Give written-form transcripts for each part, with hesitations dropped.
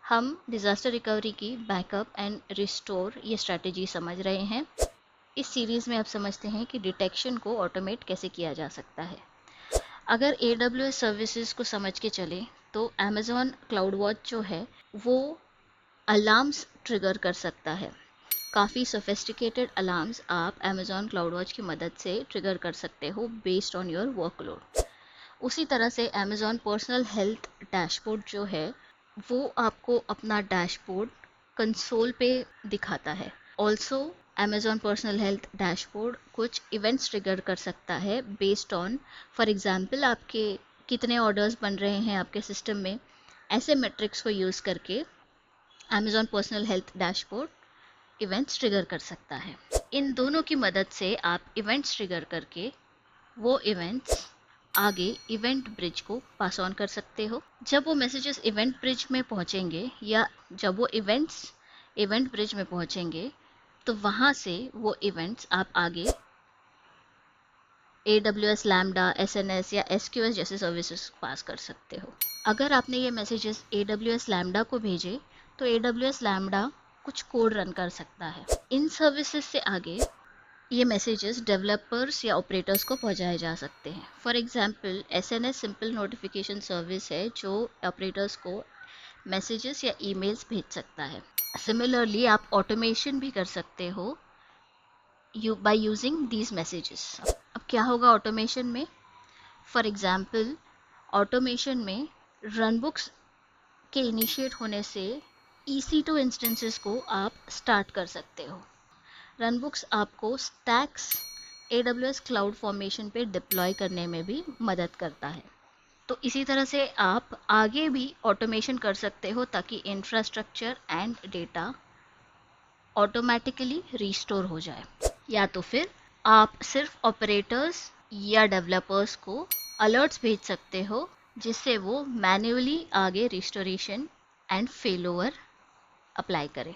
हम disaster recovery की backup and restore ये स्ट्रैटेजी समझ रहे हैं। इस सीरीज़ में आप समझते हैं कि डिटेक्शन को ऑटोमेट कैसे किया जा सकता है। अगर AWS सर्विसेज को समझ के चले तो Amazon क्लाउड वॉच जो है वो अलार्म्स ट्रिगर कर सकता है। काफ़ी सोफिस्टिकेटेड अलार्म्स आप Amazon क्लाउड वॉच की मदद से ट्रिगर कर सकते हो बेस्ड ऑन योर वर्कलोड। उसी तरह से Amazon पर्सनल हेल्थ डैशबोर्ड जो है वो आपको अपना डैशबोर्ड कंसोल पे दिखाता है। Also Amazon personal health dashboard कुछ इवेंट्स ट्रिगर कर सकता है बेस्ड ऑन, फॉर एग्जांपल आपके कितने ऑर्डर्स बन रहे हैं आपके सिस्टम में। ऐसे मेट्रिक्स को यूज़ करके Amazon personal health dashboard events trigger कर सकता है। इन दोनों की मदद से आप इवेंट्स ट्रिगर करके वो इवेंट्स आगे इवेंट ब्रिज को पास ऑन कर सकते हो। जब वो मैसेजेस इवेंट ब्रिज में पहुंचेंगे या जब वो इवेंट्स इवेंट ब्रिज में पहुंचेंगे तो वहां से वो इवेंट्स आप आगे AWS लैम्डा, SNS या SQS जैसे सर्विसेज पास कर सकते हो। अगर आपने ये मैसेजेस AWS लैम्डा को भेजे तो AWS लैम्डा कुछ कोड रन कर सकता है। इन सर्विसेज से आगे ये मैसेजेस डेवलपर्स या ऑपरेटर्स को पहुंचाए जा सकते हैं। For example SNS simple notification service है जो ऑपरेटर्स को मैसेजेस या ईमेल्स भेज सकता है। सिमिलरली आप ऑटोमेशन भी कर सकते हो बाय यूजिंग दीज मैसेजेस। अब क्या होगा ऑटोमेशन में? फॉर एग्जांपल ऑटोमेशन में रनबुक्स के इनिशिएट होने से EC2 इंस्टेंसेस को आप स्टार्ट कर सकते हो। रनबुक्स आपको स्टैक्स AWS क्लाउड फॉर्मेशन पे डिप्लॉय करने में भी मदद करता है। तो इसी तरह से आप आगे भी ऑटोमेशन कर सकते हो ताकि infrastructure and data automatically restore हो जाए। या तो फिर आप सिर्फ ऑपरेटर्स या डेवलपर्स को अलर्ट्स भेज सकते हो जिससे वो मैन्युअली आगे रिस्टोरेशन एंड फेलओवर अप्लाई करें।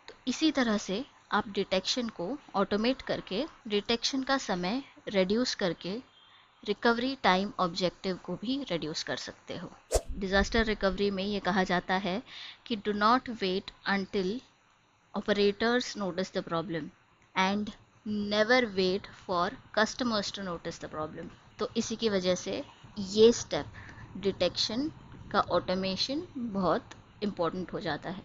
तो इसी तरह से आप डिटेक्शन को ऑटोमेट करके डिटेक्शन का समय रिड्यूस करके रिकवरी टाइम ऑब्जेक्टिव को भी रिड्यूस कर सकते हो। डिज़ास्टर रिकवरी में ये कहा जाता है कि do not wait until operators notice the problem and never wait for customers to notice the problem. तो इसी की वजह से ये स्टेप डिटेक्शन का ऑटोमेशन बहुत इम्पोर्टेंट हो जाता है।